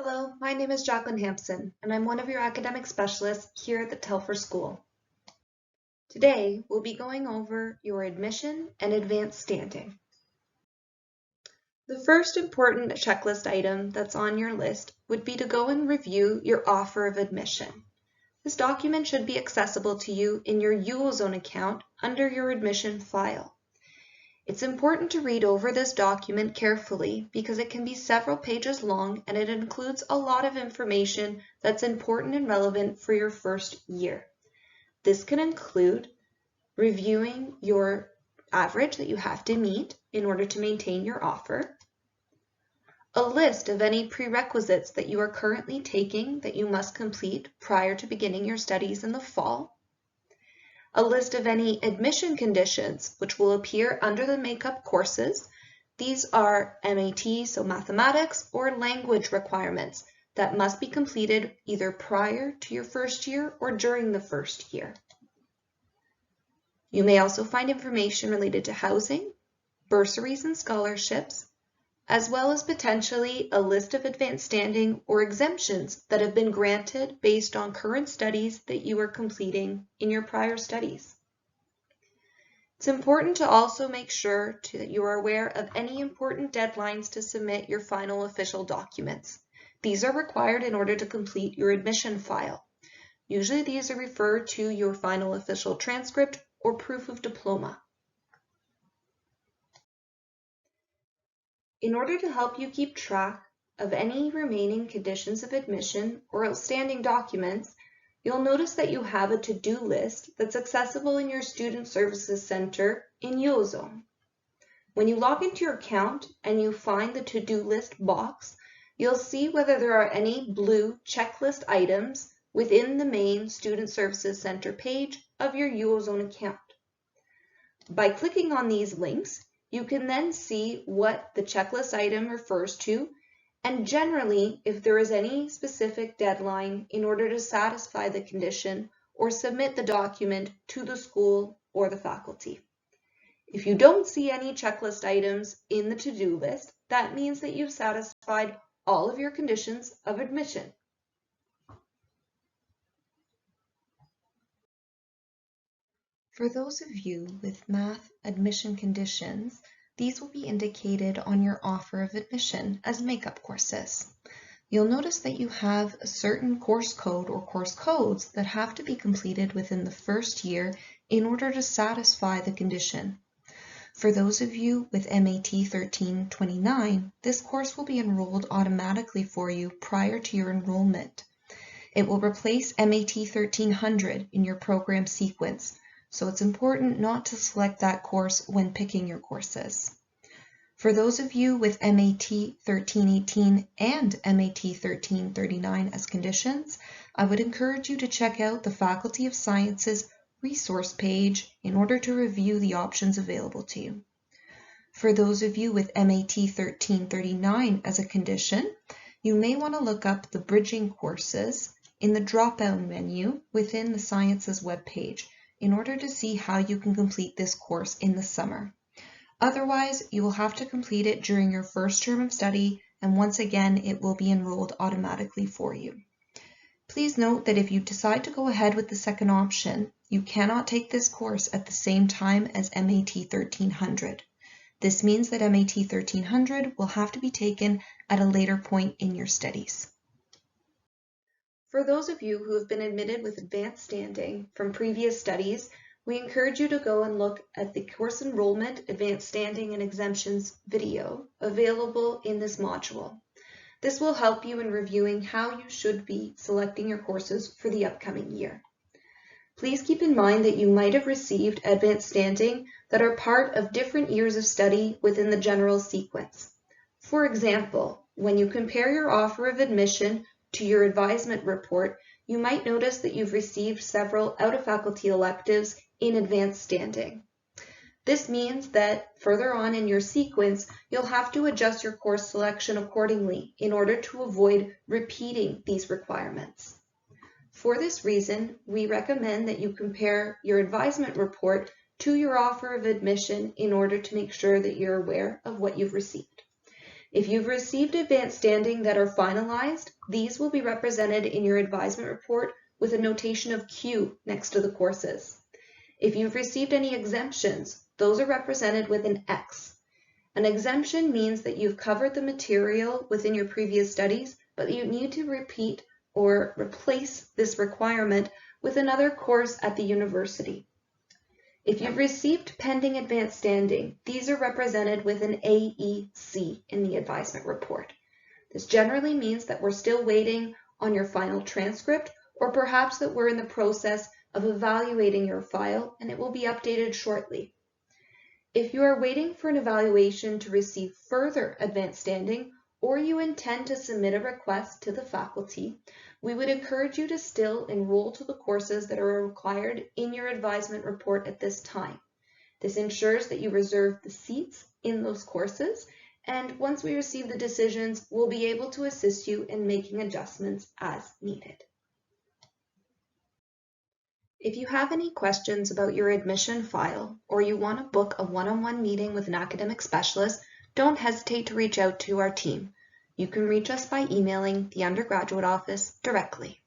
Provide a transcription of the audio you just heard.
Hello, my name is Jacqueline Hampson, and I'm one of your academic specialists here at the Telfer School. Today, we'll be going over your admission and advanced standing. The first important checklist item that's on your list would be to go and review your offer of admission. This document should be accessible to you in your UOZone account under your admission file. It's important to read over this document carefully because it can be several pages long and it includes a lot of information that's important and relevant for your first year. This can include reviewing your average that you have to meet in order to maintain your offer, a list of any prerequisites that you are currently taking that you must complete prior to beginning your studies in the fall, a list of any admission conditions which will appear under the makeup courses. These are MAT, so mathematics, or language requirements that must be completed either prior to your first year or during the first year. You may also find information related to housing, bursaries and scholarships, as well as potentially a list of advanced standing or exemptions that have been granted based on current studies that you are completing in your prior studies. It's important to also make sure that you are aware of any important deadlines to submit your final official documents. These are required in order to complete your admission file. Usually these are referred to your final official transcript or proof of diploma. In order to help you keep track of any remaining conditions of admission or outstanding documents, you'll notice that you have a to-do list that's accessible in your Student Services Center in UOZone. When you log into your account and you find the to-do list box, you'll see whether there are any blue checklist items within the main Student Services Center page of your UOZone account. By clicking on these links, you can then see what the checklist item refers to, and generally if there is any specific deadline in order to satisfy the condition or submit the document to the school or the faculty. If you don't see any checklist items in the to-do list, that means that you've satisfied all of your conditions of admission. For those of you with math admission conditions, these will be indicated on your offer of admission as makeup courses. You'll notice that you have a certain course code or course codes that have to be completed within the first year in order to satisfy the condition. For those of you with MAT 1329, this course will be enrolled automatically for you prior to your enrollment. It will replace MAT 1300 in your program sequence, so it's important not to select that course when picking your courses. For those of you with MAT 1318 and MAT 1339 as conditions, I would encourage you to check out the Faculty of Sciences resource page in order to review the options available to you. For those of you with MAT 1339 as a condition, you may want to look up the bridging courses in the drop-down menu within the Sciences webpage in order to see how you can complete this course in the summer. Otherwise, you will have to complete it during your first term of study, and once again, it will be enrolled automatically for you. Please note that if you decide to go ahead with the second option, you cannot take this course at the same time as MAT 1300. This means that MAT 1300 will have to be taken at a later point in your studies. For those of you who have been admitted with advanced standing from previous studies, we encourage you to go and look at the course enrollment, advanced standing, and exemptions video available in this module. This will help you in reviewing how you should be selecting your courses for the upcoming year. Please keep in mind that you might have received advanced standing that are part of different years of study within the general sequence. For example, when you compare your offer of admission to your advisement report, you might notice that you've received several out-of-faculty electives in advanced standing. This means that further on in your sequence, you'll have to adjust your course selection accordingly in order to avoid repeating these requirements. For this reason, we recommend that you compare your advisement report to your offer of admission in order to make sure that you're aware of what you've received. If you've received advanced standing that are finalized, these will be represented in your advisement report with a notation of Q next to the courses. If you've received any exemptions, those are represented with an X. An exemption means that you've covered the material within your previous studies, but you need to repeat or replace this requirement with another course at the university. If you've received pending advanced standing, these are represented with an AEC in the advisement report. This generally means that we're still waiting on your final transcript, or perhaps that we're in the process of evaluating your file and it will be updated shortly. If you are waiting for an evaluation to receive further advanced standing, or you intend to submit a request to the faculty, we would encourage you to still enroll to the courses that are required in your advisement report at this time. This ensures that you reserve the seats in those courses, and once we receive the decisions, we'll be able to assist you in making adjustments as needed. If you have any questions about your admission file, or you want to book a one-on-one meeting with an academic specialist, don't hesitate to reach out to our team. You can reach us by emailing the undergraduate office directly.